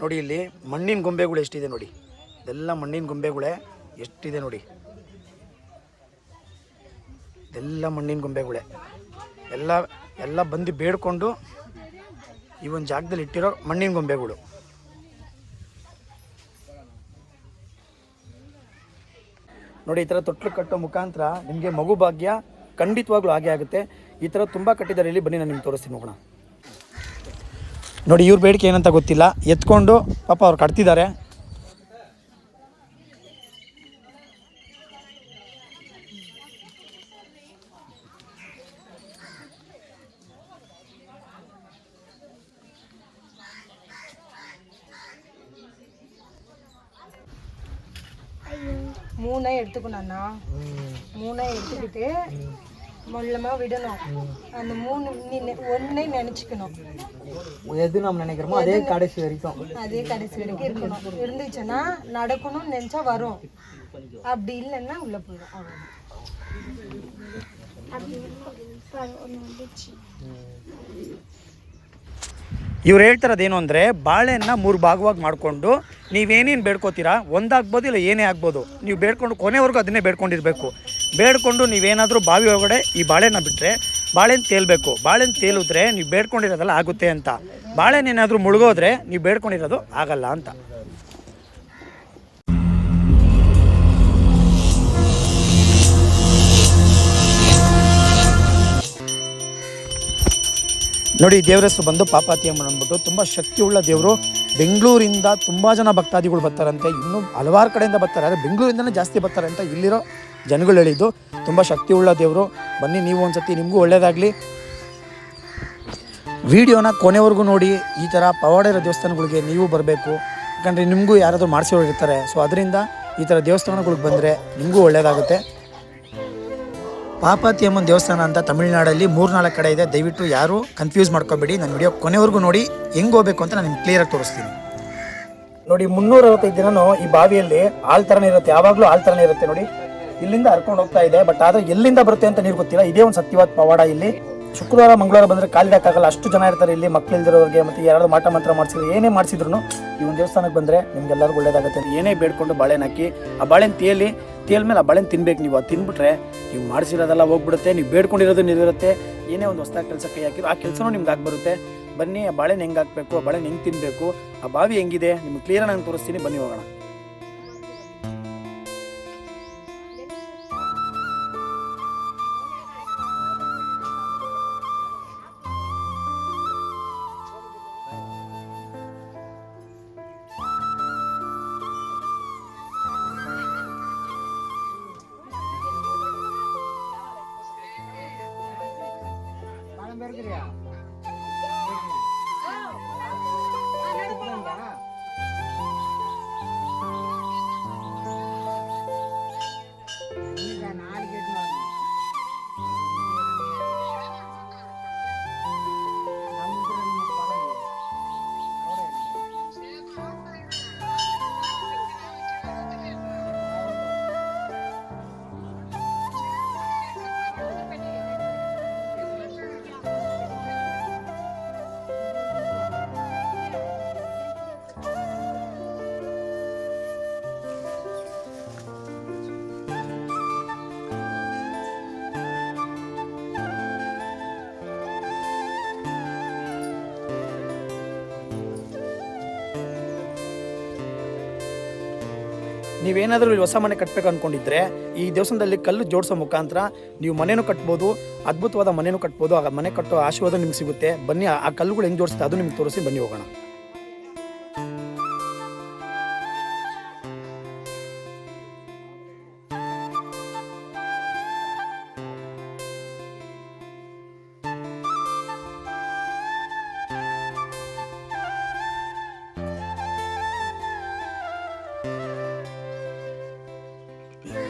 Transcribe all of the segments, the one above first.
ನೋಡಿ ಇಲ್ಲಿ ಮಣ್ಣಿನ ಗೊಂಬೆಗಳು ಎಷ್ಟಿದೆ ನೋಡಿ, ಇದೆಲ್ಲ ಮಣ್ಣಿನ ಗೊಂಬೆಗಳೇ ಎಷ್ಟಿದೆ ನೋಡಿ, ಇದೆಲ್ಲ ಮಣ್ಣಿನ ಗೊಂಬೆಗಳೇ ಎಲ್ಲ ಬಂದು ಬೇಡ್ಕೊಂಡು ಈ ಒಂದು ಜಾಗದಲ್ಲಿ ಇಟ್ಟಿರೋ ಮಣ್ಣಿನ ಗೊಂಬೆಗಳು. ನೋಡಿ ಈ ಥರ ತೊಟ್ಲು ಕಟ್ಟೋ ಮುಖಾಂತರ ನಿಮಗೆ ಮಗು ಭಾಗ್ಯ ಖಂಡಿತವಾಗ್ಲೂ ಹಾಗೆ ಆಗುತ್ತೆ. ಈ ಥರ ತುಂಬ ಕಟ್ಟಿದ್ದಾರೆ. ಇಲ್ಲಿ ಬನ್ನಿ ನಾನು ನಿಮ್ಗೆ ತೋರಿಸ್ತೀನಿ ನೋಡೋಣ. ನೋಡಿ ಇವ್ರ ಬೇಡಿಕೆ ಏನಂತ ಗೊತ್ತಿಲ್ಲ, ಎತ್ಕೊಂಡು ಪಾಪ ಅವ್ರು ಕಟ್ತಿದ್ದಾರೆ. மூணை எடுத்துக்கணும்ண்ணா, மூணை எடுத்துக்கிட்டு மொல்லமாக விடணும். அந்த மூணு ஒன்றை நினச்சிக்கணும். எது நம்ம நினைக்கிறோமோ அதே கடைசி வரைக்கும் இருக்கணும். இருந்துச்சுன்னா நடக்கணும்னு நினச்சா வரும், அப்படி இல்லைன்னா உள்ளே போயிடும். ಇವ್ರು ಹೇಳ್ತಾರದೇನು ಅಂದರೆ, ಬಾಳೆನ 3 ಭಾಗವಾಗಿ ಮಾಡಿಕೊಂಡು ನೀವೇನೇನು ಬೇಡ್ಕೋತೀರಾ, ಒಂದಾಗ್ಬೋದು ಇಲ್ಲ ಏನೇ ಆಗ್ಬೋದು, ನೀವು ಬೇಡ್ಕೊಂಡು ಕೊನೆವರೆಗೂ ಅದನ್ನೇ ಬೇಡ್ಕೊಂಡಿರಬೇಕು. ಬೇಡ್ಕೊಂಡು ನೀವೇನಾದರೂ ಬಾವಿ ಒಳಗಡೆ ಈ ಬಾಳೆನ ಬಿಟ್ಟರೆ ಬಾಳೆನ ತೇಲ್ಬೇಕು. ಬಾಳೆನ ತೇಲಿದ್ರೆ ನೀವು ಬೇಡ್ಕೊಂಡಿರೋದೆಲ್ಲ ಆಗುತ್ತೆ ಅಂತ. ಬಾಳೆನೇನಾದರೂ ಮುಳುಗೋದ್ರೆ ನೀವು ಬೇಡ್ಕೊಂಡಿರೋದು ಆಗಲ್ಲ ಅಂತ. ನೋಡಿ ದೇವ್ರ ಹೆಸರು ಬಂದು ಪಾಪಾತಿ ಅಮ್ಮನ ಅಂದ್ಬಿಟ್ಟು, ತುಂಬ ಶಕ್ತಿಯುಳ್ಳ ದೇವರು. ಬೆಂಗಳೂರಿಂದ ತುಂಬ ಜನ ಭಕ್ತಾದಿಗಳು ಬರ್ತಾರಂತೆ, ಇನ್ನೂ ಹಲವಾರು ಕಡೆಯಿಂದ ಬರ್ತಾರೆ, ಆದರೆ ಬೆಂಗಳೂರಿಂದನೇ ಜಾಸ್ತಿ ಬರ್ತಾರೆ ಅಂತ ಇಲ್ಲಿರೋ ಜನಗಳು ಹೇಳಿದ್ದು. ತುಂಬ ಶಕ್ತಿಯುಳ್ಳ ದೇವರು. ಬನ್ನಿ ನೀವು ಒಂದ್ಸತಿ, ನಿಮಗೂ ಒಳ್ಳೆಯದಾಗಲಿ. ವಿಡಿಯೋನ ಕೊನೆವರೆಗೂ ನೋಡಿ. ಈ ಥರ ಪವಾಡ ಇರೋ ದೇವಸ್ಥಾನಗಳಿಗೆ ನೀವು ಬರಬೇಕು, ಯಾಕಂದರೆ ನಿಮಗೂ ಯಾರಾದರೂ ಮಾಡಿಸೋರು ಇರ್ತಾರೆ. ಸೊ ಅದರಿಂದ ಈ ಥರ ದೇವಸ್ಥಾನಗಳಿಗೆ ಬಂದರೆ ನಿಮಗೂ ಒಳ್ಳೆಯದಾಗುತ್ತೆ. ಪಾಪಾತಿ ಅಮ್ಮನ ದೇವಸ್ಥಾನ ಅಂತ ತಮಿಳುನಾಡಲ್ಲಿ 3-4 ಕಡೆ ಇದೆ. ದಯವಿಟ್ಟು ಯಾರು ಕನ್ಫ್ಯೂಸ್ ಮಾಡ್ಕೋಬೇಡಿ. ನಾನು ವಿಡಿಯೋ ಕೊನೆವರೆಗೂ ನೋಡಿ, ಹೆಂಗೆ ಹೋಗಬೇಕು ಅಂತ ನಾನು ನಿಮ್ಗೆ ಕ್ಲಿಯರಾಗಿ ತೋರಿಸ್ತೀನಿ. ನೋಡಿ 365 ದಿನನೂ ಈ ಬಾವಿಯಲ್ಲಿ ಹಾಲು ಥರನೇ ಇರುತ್ತೆ, ಯಾವಾಗಲೂ ಹಾಲು ಥರನೇ ಇರುತ್ತೆ. ನೋಡಿ ಇಲ್ಲಿಂದ ಹರ್ಕೊಂಡು ಹೋಗ್ತಾ ಇದೆ, ಬಟ್ ಆದರೆ ಎಲ್ಲಿಂದ ಬರುತ್ತೆ ಅಂತ ನೀರು ಗೊತ್ತಿಲ್ಲ. ಇದೇ ಒಂದು ಸತ್ಯವಾದ ಪವಾಡ. ಇಲ್ಲಿ ಶುಕ್ರವಾರ ಮಂಗಳವಾರ ಬಂದರೆ ಕಾಲಿಡಕ್ಕಾಗಲ್ಲ, ಅಷ್ಟು ಜನ ಇರ್ತಾರೆ ಇಲ್ಲಿ. ಮಕ್ಳು ಇಲ್ದಿರೋರಿಗೆ ಮತ್ತು ಯಾರಾದ್ರು ಮಾಟ ಮಂತ್ರ ಮಾಡಿಸಿದ್ರು, ಏನೇ ಮಾಡಿಸಿದ್ರು ಈ ಒಂದು ದೇವಸ್ಥಾನಕ್ಕೆ ಬಂದರೆ ನಿಮ್ಗೆಲ್ಲರಿಗೂ ಒಳ್ಳೇದಾಗುತ್ತೆ. ಏನೇ ಬೇಡ್ಕೊಂಡು ಬಾಳೆನ ಹಾಕಿ ಆ ಬಾಳೆನ ತೇಲ್ ಮೇಲೆ ಆ ಬಾಳೆನ ತಿನ್ಬೇಕು. ನೀವು ಅದು ತಿನ್ಬಿಟ್ರೆ ನೀವು ಮಾಡಿಸಿರೋದೆಲ್ಲ ಹೋಗ್ಬಿಡುತ್ತೆ, ನೀವು ಬೇಡ್ಕೊಂಡಿರೋದು ನಿಲ್ಲಿರುತ್ತೆ. ಏನೇ ಒಂದು ಹೊಸದಾಗಿ ಕೆಲಸ ಕೈ ಹಾಕಿದ್ರು ಆ ಕೆಲಸನೂ ನಿಮ್ಗೆ ಆಗ್ಬರುತ್ತೆ. ಬನ್ನಿ, ಆ ಬಾಳೆನ ಹೆಂಗೆ ಹಾಕಬೇಕು, ಆ ಬಾಳೆನ ಹೆಂಗೆ ತಿನ್ನಬೇಕು, ಆ ಬಾವಿ ಹೆಂಗಿದೆ ನಿಮ್ಗೆ ಕ್ಲಿಯರ್ ನಾನು ತೋರಿಸ್ತೀನಿ. ಬನ್ನಿ ಹೋಗೋಣ. ನೀವೇನಾದರೂ ಇಲ್ಲಿ ಹೊಸ ಮನೆ ಕಟ್ಟಬೇಕು ಅಂದ್ಕೊಂಡಿದ್ರೆ ಈ ದೇವಸ್ಥಾನದಲ್ಲಿ ಕಲ್ಲು ಜೋಡಿಸೋ ಮುಖಾಂತರ ನೀವು ಮನೆಯೂ ಕಟ್ಬೋದು, ಅದ್ಭುತವಾದ ಮನೆಯೂ ಕಟ್ಬೋದು. ಆಗ ಮನೆ ಕಟ್ಟೋ ಆಶೀರ್ವಾದ ನಿಮ್ಗೆ ಸಿಗುತ್ತೆ. ಬನ್ನಿ, ಆ ಕಲ್ಲುಗಳು ಹೆಂಗೆ ಜೋಡಿಸುತ್ತೆ ಅದು ನಿಮ್ಗೆ ತೋರಿಸಿ. ಬನ್ನಿ ಹೋಗೋಣ.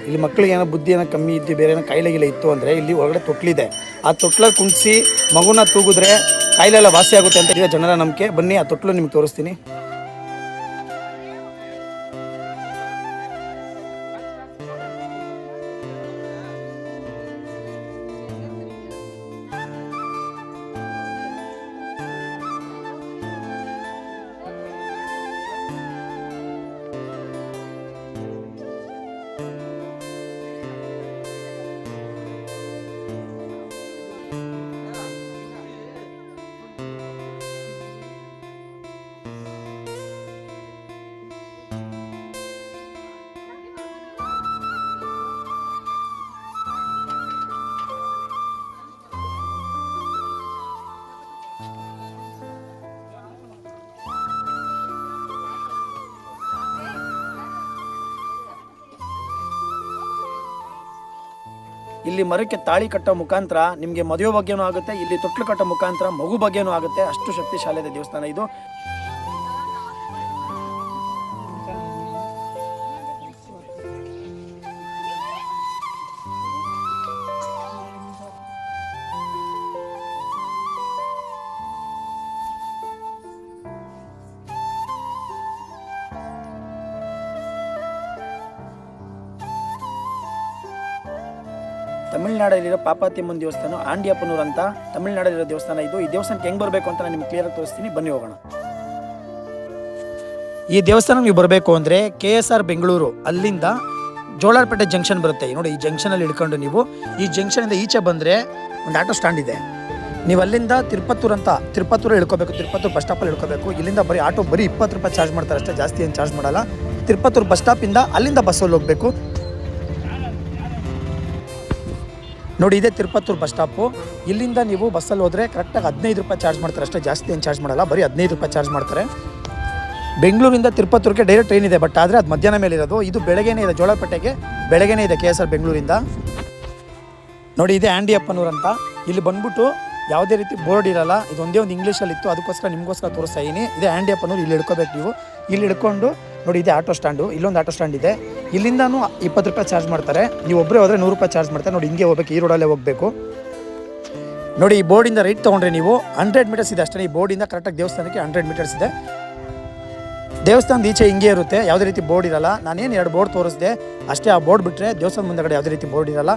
ಇಲ್ಲಿ ಮಕ್ಕಳಿಗೆ ಏನೋ ಬುದ್ಧಿ ಏನೋ ಕಮ್ಮಿ ಇದ್ದು, ಬೇರೆ ಏನೋ ಕಾಯಿಲೆಗಿಲ್ಲ ಇತ್ತು ಅಂದರೆ ಇಲ್ಲಿ ಹೊರಗಡೆ ತೊಟ್ಲಿದೆ. ಆ ತೊಟ್ಲಲ್ಲಿ ಕುಂಡಿಸಿ ಮಗುನ ತೂಗಿದ್ರೆ ಕಾಯಿಲೆಲ್ಲ ವಾಸಿ ಆಗುತ್ತೆ ಅಂತ ಇದೆ ಜನರ ನಂಬಿಕೆ. ಬನ್ನಿ, ಆ ತೊಟ್ಲು ನಿಮ್ಗೆ ತೋರಿಸ್ತೀನಿ. ಇಲ್ಲಿ ಮರಕ್ಕೆ ತಾಳಿ ಕಟ್ಟೋ ಮುಖಾಂತರ ನಿಮಗೆ ಮದುವೆ ಬಗ್ಗೆನೂ ಆಗುತ್ತೆ, ಇಲ್ಲಿ ತೊಟ್ಲು ಕಟ್ಟೋ ಮುಖಾಂತರ ಮಗು ಬಗ್ಗೆನೂ ಆಗುತ್ತೆ. ಅಷ್ಟು ಶಕ್ತಿಶಾಲಿಯಾದ ದೇವಸ್ಥಾನ ಇದು. ತಮಿಳ್ನಾಡಲ್ಲಿರೋ ಪಾಪಾತಿಯಮ್ಮನ ದೇವಸ್ಥಾನ ಆಂಡಿಯಪ್ಪನೂರು ಅಂತ ತಮಿಳ್ನಾಡಲ್ಲಿರೋ ದೇವಸ್ಥಾನ ಇದು. ಈ ದೇವಸ್ಥಾನಕ್ಕೆ ಹೆಂಗೆ ಬರಬೇಕು ಅಂತ ನಾನು ನಿಮ್ಗೆ ಕ್ಲಿಯರಾಗಿ ತೋರಿಸ್ತೀನಿ, ಬನ್ನಿ ಹೋಗೋಣ. ಈ ದೇವಸ್ಥಾನ ನೀವು ಬರಬೇಕು ಅಂದರೆ KSR ಬೆಂಗಳೂರು ಅಲ್ಲಿಂದ ಜೋಳಾರ್ಪೇಟೆ ಜಂಕ್ಷನ್ ಬರುತ್ತೆ ನೋಡಿ. ಈ ಜಂಕ್ಷನಲ್ಲಿ ಇಳ್ಕೊಂಡು ನೀವು ಈ ಜಂಕ್ಷನಿಂದ ಈಚೆ ಬಂದರೆ ಒಂದು ಆಟೋ ಸ್ಟ್ಯಾಂಡ್ ಇದೆ. ನೀವು ಅಲ್ಲಿಂದ ತಿರುಪತ್ತೂರು ಇಳ್ಕೋಬೇಕು. ತಿರುಪತ್ತೂರು ಬಸ್ ಸ್ಟಾಪಲ್ಲಿ ಇಳ್ಕೋಬೇಕು. ಇಲ್ಲಿಂದ ಬರೀ ಆಟೋ ಬರೀ 20 ರೂಪಾಯಿ ಚಾರ್ಜ್ ಮಾಡ್ತಾರೆ ಅಷ್ಟೇ, ಜಾಸ್ತಿ ಏನು ಚಾರ್ಜ್ ಮಾಡಲ್ಲ. ತಿರುಪತ್ತೂರು ಬಸ್ ಸ್ಟಾಪಿಂದ ಅಲ್ಲಿಂದ ಬಸ್ಸಲ್ಲಿ ಹೋಗಬೇಕು ನೋಡಿ. ಇದೇ ತಿರುಪತ್ತೂರು ಬಸ್ ಸ್ಟಾಪು. ಇಲ್ಲಿಂದ ನೀವು ಬಸ್ಸಲ್ಲಿ ಹೋದರೆ ಕರೆಕ್ಟಾಗಿ 15 ರೂಪಾಯಿ ಚಾರ್ಜ್ ಮಾಡ್ತಾರೆ ಅಷ್ಟೇ, ಜಾಸ್ತಿ ಏನು ಚಾರ್ಜ್ ಮಾಡಲ್ಲ, ಬರೀ 15 ರೂಪಾಯಿ ಚಾರ್ಜ್ ಮಾಡ್ತಾರೆ. ಬೆಂಗಳೂರಿಂದ ತಿರುಪತ್ತೂರಿಗೆ ಡೈರೆಕ್ಟ್ ಟ್ರೈನ್ ಇದೆ, ಬಟ್ ಆದರೆ ಅದು ಮಧ್ಯಾಹ್ನ ಮೇಲೆ ಇರೋದು. ಇದು ಬೆಳಗ್ಗೆನೇ ಇದೆ, ಜೋಳಪೇಟೆಗೆ ಬೆಳಗ್ಗೆನೇ ಇದೆ KSR ಬೆಂಗಳೂರಿಂದ. ನೋಡಿ ಇದೇ ಆಂಡಿಯಪ್ಪನೂರು ಅಂತ. ಇಲ್ಲಿ ಬಂದ್ಬಿಟ್ಟು ಯಾವುದೇ ರೀತಿ ಬೋರ್ಡ್ ಇರಲ್ಲ, ಇದು ಒಂದೇ ಒಂದು ಇಂಗ್ಲೀಷಲ್ಲಿ ಇತ್ತು, ಅದಕ್ಕೋಸ್ಕರ ನಿಮಗೋಸ್ಕರ ತೋರಿಸ್ತಾ ಇದ್ದೀನಿ. ಇದೇ ಆಂಡಿಯಪ್ಪನೂರು, ಇಲ್ಲಿ ಹಿಡ್ಕೋಬೇಕು ನೀವು. ಇಲ್ಲಿ ಹಿಡ್ಕೊಂಡು ನೋಡಿ ಇದೆ ಆಟೋ ಸ್ಟ್ಯಾಂಡು, ಇಲ್ಲೊಂದು ಆಟೋ ಸ್ಟ್ಯಾಂಡ್ ಇದೆ. ಇಲ್ಲಿಂದನೂ 20 ರೂಪಾಯಿ ಚಾರ್ಜ್ ಮಾಡ್ತಾರೆ. ನೀವು ಒಬ್ಬರೇ ಹೋದರೆ 100 ರೂಪಾಯಿ ಚಾರ್ಜ್ ಮಾಡ್ತಾರೆ ನೋಡಿ. ಹಿಂಗೆ ಹೋಗ್ಬೇಕು, ಈ ರೋಡಲ್ಲೇ ಹೋಗಬೇಕು ನೋಡಿ. ಈ ಬೋರ್ಡಿಂದ ರೈಟ್ ತೊಗೊಂಡ್ರೆ ನೀವು 100 ಮೀಟರ್ಸ್ ಇದೆ ಅಷ್ಟೇ. ಈ ಬೋರ್ಡಿಂದ ಕರೆಕ್ಟಾಗಿ ದೇವಸ್ಥಾನಕ್ಕೆ 100 ಮೀಟರ್ಸ್ ಇದೆ. ದೇವಸ್ಥಾನದ ಈಚೆ ಹಿಂಗೆ ಇರುತ್ತೆ, ಯಾವುದೇ ರೀತಿ ಬೋರ್ಡ್ ಇರಲ್ಲ. ನಾನೇನು 2 ಬೋರ್ಡ್ ತೋರಿಸಿದೆ ಅಷ್ಟೇ. ಆ ಬೋರ್ಡ್ ಬಿಟ್ಟರೆ ದೇವಸ್ಥಾನ ಮುಂದಗಡೆ ಯಾವುದೇ ರೀತಿ ಬೋರ್ಡ್ ಇರಲ್ಲ.